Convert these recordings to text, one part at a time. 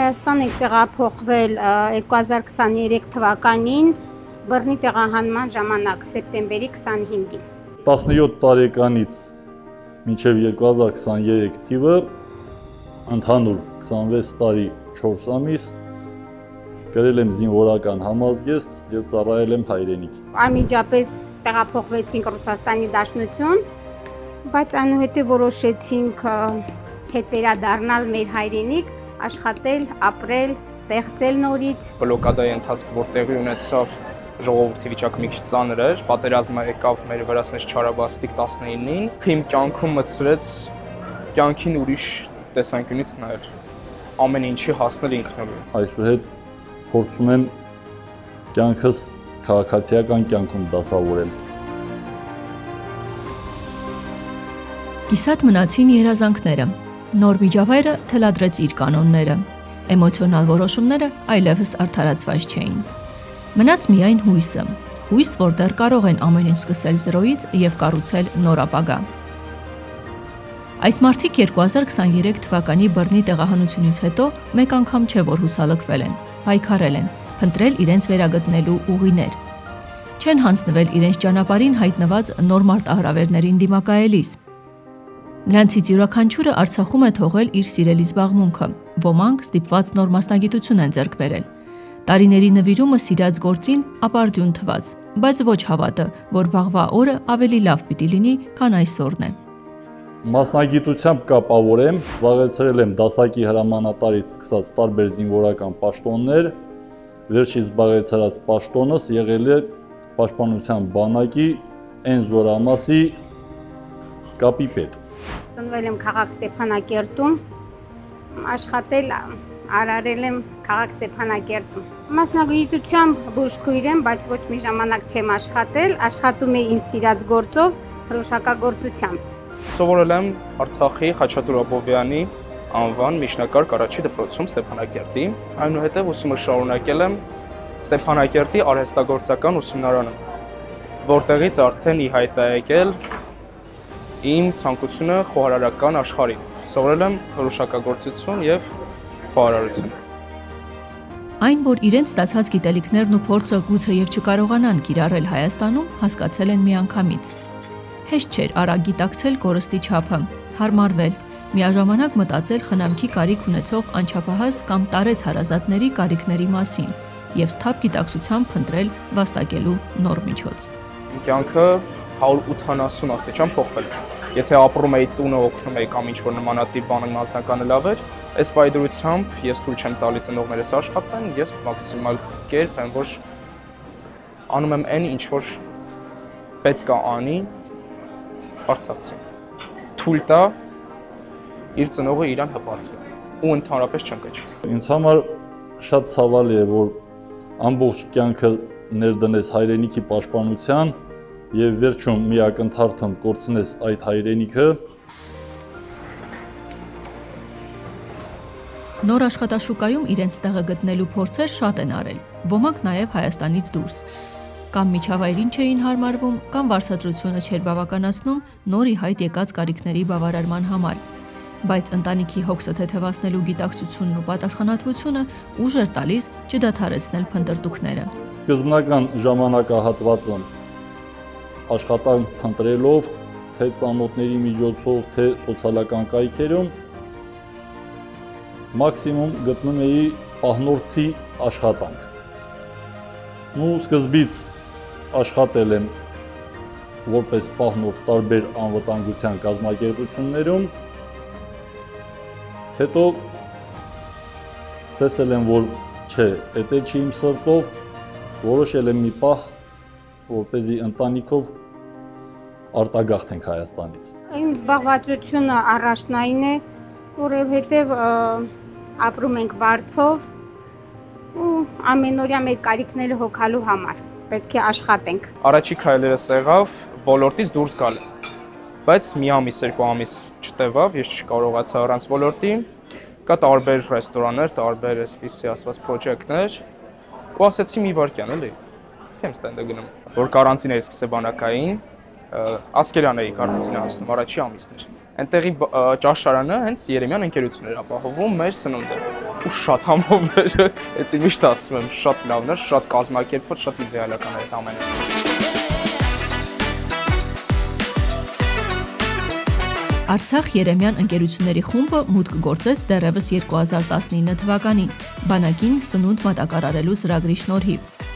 Հայաստան եք տեղափոխվել 2023 թվականին բռնի տեղահանման ժամանակ սեպտեմբերի 25-ին։ 17 տարեկանից մինչև 2023 թիվը ընդհանուր 26 տարի 4 ամիս գրել եմ զինվորական համազգեստ եւ ծառայել եմ հայրենիքի։ Անմիջապես տեղափոխվեցինք Ռուսաստանի Դաշնություն, բայց այնուհետև որոշեցինք հետ վերադառնալ մեր հայրենիք, աշխատել, ապրել, ստեղծել նորից։ Բլոկադայի ընթացքը, որ տեղի ունեցավ, ժողովրդի վիճակը մի քիչ ծանր էր, պատերազմը եկավ մեր վրա չարաբաստիկ 19-ին, իմ կյանքում մտցրեց կյանքին ուրիշ տեսանկյունից նայել, ամեն ինչի հասնել ինքնուրույն։ Այսուհետ փորձում եմ կյանքս քաղաքացիական կյանքում դասավորել։ Կիսատ մնացին երազանքները, նոր միջավայրը թելադրեց իր կանոնները, էմոցիոնալ որոշումները այլևս արդարացված չէին։ Մնաց միայն հույսը, հույս, որ դեռ կարող են ամեն ինչ սկսել զրոյից եւ կառուցել նոր ապագա։ Այս մարդիկ 2023 թվականի բռնի տեղահանությունից հետո մեկ անգամ չէ, որ հուսալքվել են, պայքարել են, փնտրել իրենց վերագտնելու ուղիներ։ Չեն հանձնվել իրենց ճանապարհին հայտնված նոր մարտահրավերներին դիմակայելիս։ Նրանցից յուրաքանչյուրը Արցախում է թողել իր սիրելի զբաղմունքը, ոմանք ստիպված նոր մասնագիտություն են ձեռք բերել։ Տարիների նվիրումը սիրած գործին ապարդյուն թված, բայց ոչ հավատը, որ վաղվա օրը ավելի լավ պիտի լինի, քան այսօրն է։ Մասնագիտությամբ կապավոր եմ, զբաղեցրել եմ դասակի հրամանատարից սկսած տարբեր զինվորական պաշտոններ, վերջի զբաղեցրած պաշտոնս եղել է պաշտպանության բանակի N զորամասի կապի պետ։ Ծնվել եմ քաղաք Ստեփանակերտում, աշխատել արարել եմ քաղաք Ստեփանակերտում։ Մասնագիտությամբ բուժքույր եմ, բայց ոչ մի ժամանակ չեմ աշխատել, աշխատում եմ իմ սիրած գործով, հրոշակագործությամբ։ Սովորել եմ Արցախի Խաչատուր Աբովյանի անվան միջնակարգ առաջի դպրոցում Ստեփանակերտի, այնուհետև ուսումը շարունակել եմ Ստեփանակերտի արհեստագործական ուսումնարանում, որտեղից արդեն ի հայտ է եկել իմ ցանկությունը խոհարարական աշխարհին։ Սովորել եմ հրոշակագործություն եւ խոհարարություն։ Այն, որ իրենց ստացած գիտելիքներն ու փորձը գուցե եւ չկարողանան կիրառել Հայաստանում, հասկացել են միանգամից։ Հեշտ չէր արագ գիտակցել կորստի չափը, հարմարվել, միաժամանակ մտածել խնամքի կարիք ունեցող անչափահաս կամ տարեց հարազատների կարիքների մասին եւ սթափ գիտակցությամբ փնտրել վաստակելու նոր միջոց։ Կյանքը 180 աստիճան փոխվել է։ Եթե ապրում էի տունը օգնում էի կամ ինչ-որ նմանատիպ բան մասնականը լավ էր, այս պայդրությամբ ես թույլ չեմ տալի ծնողներս աշխատեն, ես մաքսիմալ կերպ եմ, որ անում եմ այն, ինչ որ պետք է անի արցախցին։ Թույլ տա իր ծնողը իրան հպարծվի ու ընդհանրապես չընկճի։ Ինձ համար շատ ցավալի է, որ ամբողջ կյանքը ներդնես հայրենիքի պաշտպանության եւ վերջում մի ակնթարթում կորցնես այդ հայրենիքը։ Նոր աշխատաշուկայում իրենց տեղը գտնելու փորձեր շատ են արել, ոմանք նաև Հայաստանից դուրս։ Կամ միջավայրին չէին հարմարվում, կամ վարձատրությունը չէր բավականացնում նոր ի հայտ եկած կարիքների բավարարման համար, բայց ընտանիքի հոգսը թեթևացնելու գիտակցությունն ու պատասխանատվությունը ուժ էր տալիս չդադարեցնել փնտրտուքները։ Սկզբնական ժամանակահատվածում աշխատանք փնտրելով, թե ծանոթների միջոցով, թե սոցիալական կայքերում մաքսիմում գտնում էի պահնորդի աշխատանք։ Սկզբից աշխատել եմ որպես պահնորդ տարբեր անվտանգության կազմակերպություններում, հետո տեսել եմ, որ չէ, դա չի իմ սրտով, որոշել եմ մի պահ, որպեսզի ընտանիքով արտագաղթենք Հայաստանից։ Իմ զբաղվածությունը առաջնային է, որովհետև ապրում ենք վարձով ու ամենօրյա մեր կարիքները հոգալու համար պետք է աշխատենք։ Առաջի քայլերս եղավ ոլորտից դուրս գալը, բայց մի ամիս, երկու ամիս չտևավ, ես չկարողացա առանց ոլորտի, կա տարբեր ռեստորաններ, տարբեր այսպիսի ասված պրոջեկտներ, ու ասեցի մի վարքյան, էլի, եմ ստենդը գնում, որ կարանտին էի սկսել բանակային, Ասկերան էի կարանտին անցնում, առաջի ամիսներ։ Այնտեղի ճաշարանը հենց Երեմյան ընկերությունն էր ապահովում մեր սնունդը։ Ու շատ համով էր, դա միշտ ասում եմ, շատ լավն էր, շատ կազմակերպված, շատ իդեալական էր այդ ամենը։ Արցախ Երեմյան ընկերությունների խումբը մուտք գործեց դեռևս 2019 թվականին, բանակին սնունդ մատակարարելու ծրագրի շնորհիվ։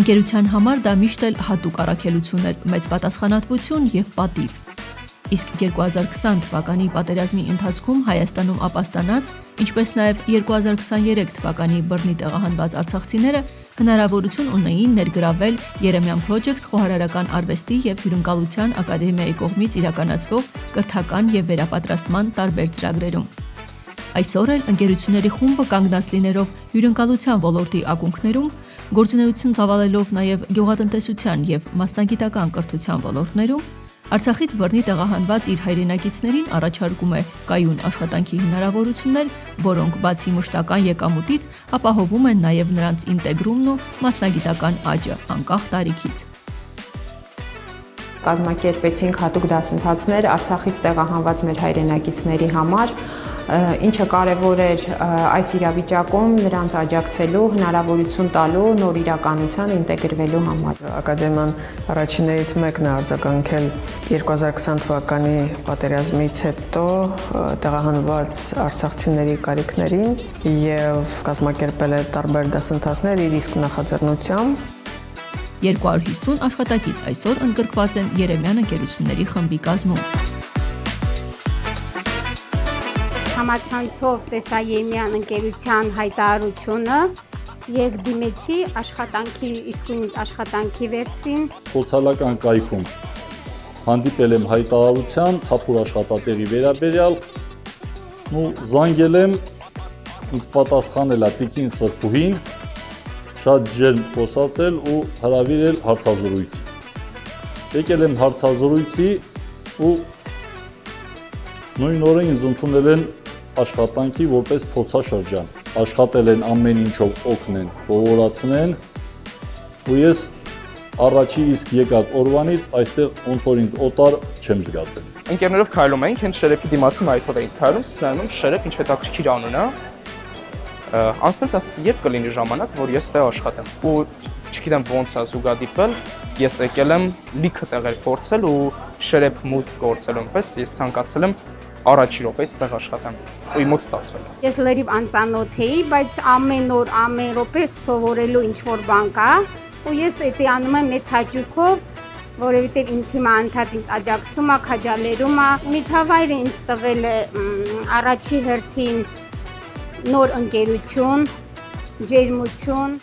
Ընկերության համար դա միշտ էլ հատուկ առաքելություն էր, մեծ պատասխանատվություն եւ պատիվ։ Իսկ 2020 թվականի պատերազմի ընթացքում Հայաստանում ապաստանած, ինչպես նաև 2023 թվականի բռնի տեղահանված արցախցիները հնարավորություն ունեին ներգրավել Երեմյան Projects խոհարարական արվեստի եւ հյուրընկալության ակադեմիայի կողմից իրականացվող կրթական եւ վերապատրաստման տարբեր ծրագրերում։ Այսօր էլ ընկերությունների խումբը կանգնած լինելով հյուրընկալության ոլորտի ակունքներում, գործունեություն ծավալելով նաև գյուղատնտեսության եւ մասնագիտական կրթության ոլորտներում, Արցախից բռնի տեղահանված իր հայրենակիցներին առաջարկում է կայուն աշխատանքի հնարավորություններ, որոնք բացի մշտական եկամուտից ապահովում են նաև նրանց ինտեգրումն ու մասնագիտական աճը անկախ տարիքից։ Կազմակերպեցինք հատուկ դասընթացներ Արցախից տեղահանված մեր հայրենակիցների համար, ինչը կարևոր էր այս իրավիճակում նրանց աջակցելու, հնարավորություն տալու նոր իրականության ինտեգրվելու համար։ Ակադեմիան առաջիններից մեկն է արձագանքել 2020 թվականի պատերազմից հետո տեղահանված արցախցիների կարիքներին եւ կազմակերպել է տարբեր դասընթացներ իր իսկ նախաձեռնությամբ։ 250 աշխատակից այսօր ընդգրկված են Երեմյան ընկերությունների խմբի կազմում։ Համացանցով տեսա Երեմյան ընկերության հայտարարությունը եւ դիմեցի աշխատանքի իսկույն աշխատանքի վերցրին։ Սոցիալական կայքում հանդիպել եմ հայտարարության թափուր աշխատատեղի վերաբերյալ ու զանգել եմ ինձ պատասխանել է Տիկին Սրբուհին շատ ջերմ խոսացել ու հրավիրել հարցազրույցի։ Եկել եմ հարցազրույցի ու նույն օրը ինձ ընդունել են աշխատանքի որպես փորձաշրջան։ Աշխատել են ամեն ինչով օգնեն, սովորացնեն ու ես առաջի իսկ եկած օրվանից այստեղ ոնց որ ինձ օտար չեմ զգացել։ Ընկերներով քայլում էինք, հենց Շերեփի դիմացի մայթով էինք քայլում, նայում Շերեփ ինչ հետաքրքիր անուն է։ Անցնեց ասի երբ կլինի ժամանակ, որ ես տեղ աշխատեմ։ Ու չգիտեմ ոնց է զուգադիպել, ես եկել եմ լիքը տեղեր փորձել ու Շերեփ մուտք գործել այնպես, ես ցանկացել եմ առաջի րոպեից տեղ աշխատեմ ու իմ մոտ ստացվել է։ Ես լրիվ անծանոթ էի, բայց ամեն օր, ամեն րոպե սովորելու ինչ-որ բան կա, ու ես դա անում եմ մեծ հաճույքով, որովհետև իմ թիմը անդադ ինձ աջակցում է, քաջալերում է։ Միջավայրը ինձ տվել է առաջի հերթին նոր ընկերություն, ջերմություն։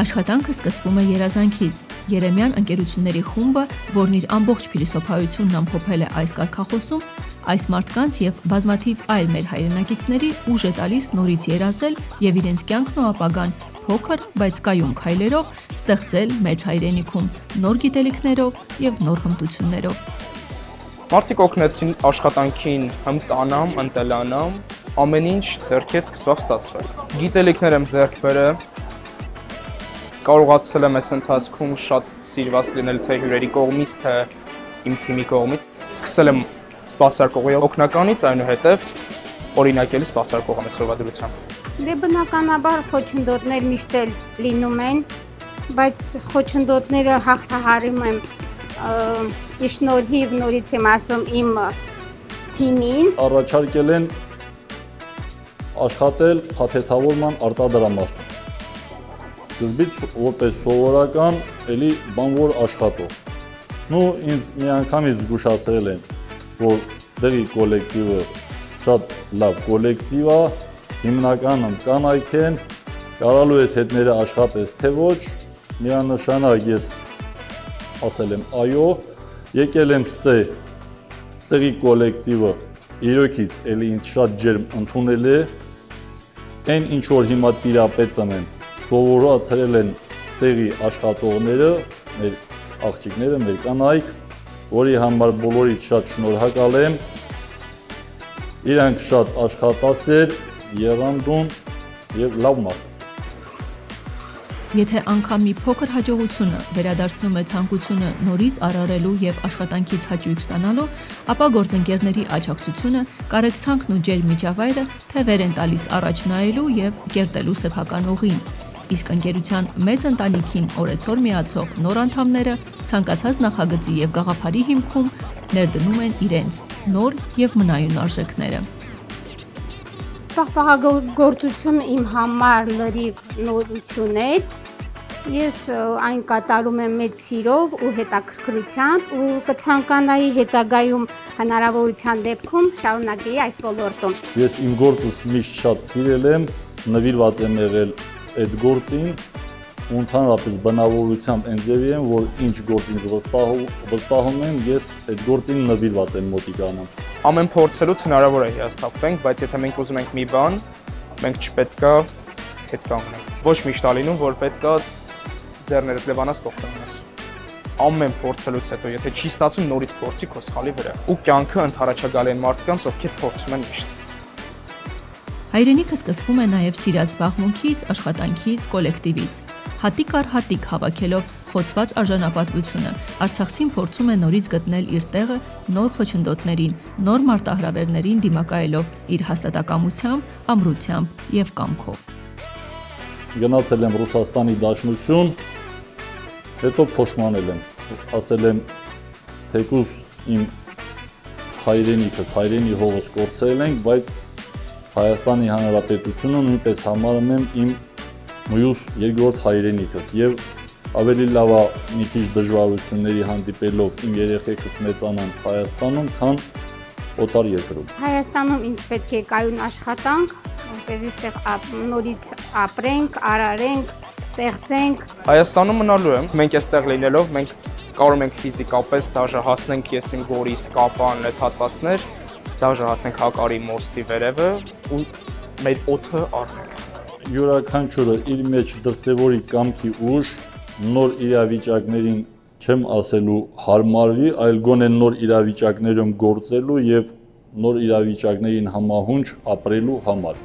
Աշխատանքը սկսվում է երազանքից։ Երեմյան ընկերությունների խումբը, որն իր ամբողջ փիլիսոփայությունն ամփոփել է այս կարգախոսում, այս մարդկանց եւ բազմաթիվ այլ մեր հայրենակիցների ուժ է տալիս նորից երազել եւ իրենց կյանքն ու ապագան փոքր, բայց կայուն քայլերով ստեղծել մեծ հայրենիքում, նոր գիտելիքներով եւ նոր հմտություններով։ Մարդիկ օգնեցին աշխատանքին հմտանամ, ընտելանամ, ամեն ինչ ձեռքից սկսավ ստացվել։ Գիտելիքներ եմ ձեռք բերել, կարողացել եմ այս ընթացքում շատ սիրված լինել թե հյուրերի կողմից, թե իմ թիմի կողմից։ Սկսել եմ սպասարկողի օգնականից, այնուհետև օրինակելի սպասարկող եմ այսօրվա դրությամբ։ Դե բնականաբար խոչընդոտներ միշտ էլ լինում են, բայց խոչընդոտները հաղթահարում եմ շնորհիվ նորից եմ ասում իմ թիմին։ Առաջարկել են աշխատել փաթեթավորման արտադրամասում։ Սկզբից որպես սովորական, էլի բանվոր աշխատող։ Նու ինձ միանգամից զգուշացրել են, որ դեղի կոլեկտիվը շատ լավ կոլեկտիվ է, հիմնականում կանայք են, կարալու ես հետները աշխատես թե ոչ, միանշանակ ես ասել եմ այո, եկել եմ ստեղի կոլեկտիվը իրոքից էլի ինձ շատ ջերմ ընդունել է, այն ինչ որ հիմա տիրապետում են, սովորացրել են տեղի աշխատողները, մեր աղջիկները, մեր կանայք, որի համար բոլորից շատ շնորհակալ եմ, իրանք շատ աշխատասեր, եռանդուն և լավ մարդ։ Եթե անգամ մի փոքր հաջողությունը վերադարձնում է ցանկությունը նորից արարելու եւ աշխատանքից հաճույք ստանալու, ապա գործընկերների աջակցությունը, կարեկցանքն ու ջերմ միջավայրը թևեր են տալիս առաջ նայելու եւ կերտելու սեփական ուղին։ Իսկ ընկերության մեծ ընտանիքին օրեցօր միացող նոր անդամները ցանկացած նախագծի եւ գաղափարի հիմքում ներդնում են իրենց նոր եւ մնայուն արժեքները։ Պաղպաղագործությունը իմ համար լրիվ նորություն է։ Ես այն կատարում եմ մեծ սիրով ու հետաքրքրությամբ ու կցանկանայի հետագայում հնարավորության դեպքում շարունակեի այս ոլորտում։ Ես իմ գործս միշտ շատ սիրել եմ, նվիրված եմ եղել այդ գործին ու ընդհանրապես բնավորությամբ ընձևի եմ, որ ինչ գործ ինձ վստահում եմ, ես այդ գործին նվիրված եմ մոտիկանում։ Ամեն փորձելուց հնարավոր է հիասթափվենք, բայց եթե մենք ուզում ենք մի բան, մենք չպետքա հետ կանգնենք։ Ոչ միշտ ալինում, որ պետքա ձեռներդ լեվանաս կողքանաս։ Ամեն փորձելուց հետո, եթե չի ստացվում, նորից փորձի քո սխալի վրա։ Ու կյանքը ընդհանրաչագալի են մարդկանց, ովքեր փորձում են միշտ։ Հայրենիքը սկսվում է նաև սիրած զբաղմունքից, աշխատանքից, կոլեկտիվից։ Հատիկ առ հատիկ հավաքելով խոցված արժանապատվությունը, արցախցին փորձում է նորից գտնել իր տեղը նոր խոչընդոտներին, նոր մարտահրավերներին դիմակայելով իր հաստատակամությամբ, ամրությամբ եւ կամքով։ Գնացել եմ Ռուսաստանի Դաշնություն, հետո փոշմանել եմ, ասել եմ թեկուզ իմ հայրենի հողս կորցրել ենք, բայց Հայաստանի Հանրապետությունը նույնպես համարում եմ իմ մյուս երկրորդ հայրենիքս եւ ավելի լավ է մի քիչ դժվարությունների հանդիպելով իմ երեխեքս մեծանան Հայաստանում, քան օտար երկրում։ Հայաստանում ինձ պետք է կայուն աշխատանք, որպեսզի ստեղ նորից ապրենք, արարենք, ստեղծենք։ Հայաստանում մնալու եմ, մենք այստեղ լինելով, մենք կարող ենք ֆիզիկապես դաժե հասնենք ես իմ Գորիս, Կապան, այդ հատվածներ, դաժե հասնենք Հակարի մոստի վերևը ու մեր օդը առնենք։ Յուրաքանչյուրը իր մեջ դրսևորի կամքի ուժ, նոր իրավիճակներին չեմ ասելու հարմարվի, այլ գոնե նոր իրավիճակներում գործելու եւ նոր իրավիճակներին համահունչ ապրելու համար։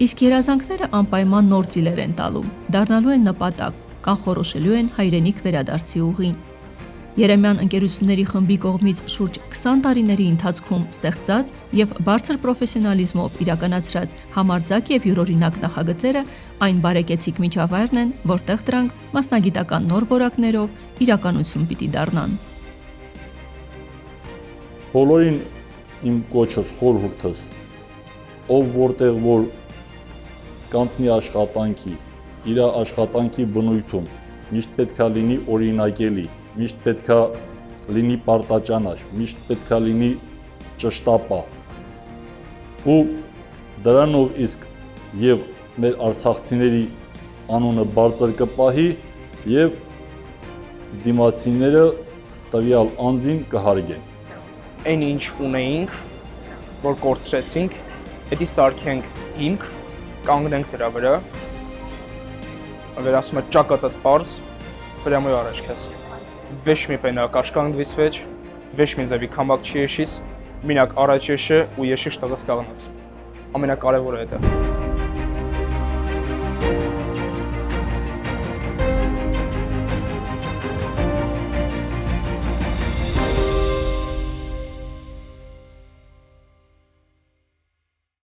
Իսկ երազանքները անպայման նոր ծիլեր են տալու, դառնալու են նպատակ, կանխորոշելու են հայրենիք վերադարձի ուղին։ Երեմյան ընկերությունների խմբի կողմից շուրջ 20 տարիների ընթացքում ստեղծած եւ բարձր պրոֆեսիոնալիզմով իրականացրած համարձակ եւ յուրօրինակ նախագծերը այն բարեկեցիկ միջավայրն են, որտեղ դրանք մասնագիտական նոր որակներով իրականություն պիտի դառնան։ Բոլորին իմ կոչս, խորհուրդս, ով որտեղ որ կանցնի աշխատանքի, իր աշխատանքի բնույթում միշտ պետքա լինի օրինակելի, միշտ պետքա լինի պարտաճանաչ, միշտ պետքա լինի ճշտապահ։ Ու դրանով իսկ եւ մեր արցախցիների անունը բարձր կպահի եւ դիմացիները տվյալ անձին կհարգեն։ Այն ինչ ունեինք, որ կորցրեցինք, դա սարքենք հիմք, կանգնենք դրա վրա։ അവർ ասում է ճակատդ պարզ, прямо առաջ քեզ։ Վեշ մի պենակ աշկանգդվիս վեճ, վեշ մի ձևի կամակ չի եշիս, մինակ առաջ եշը ու եշիշ տղս կաղնաց։ Ամենակարևորը է դա։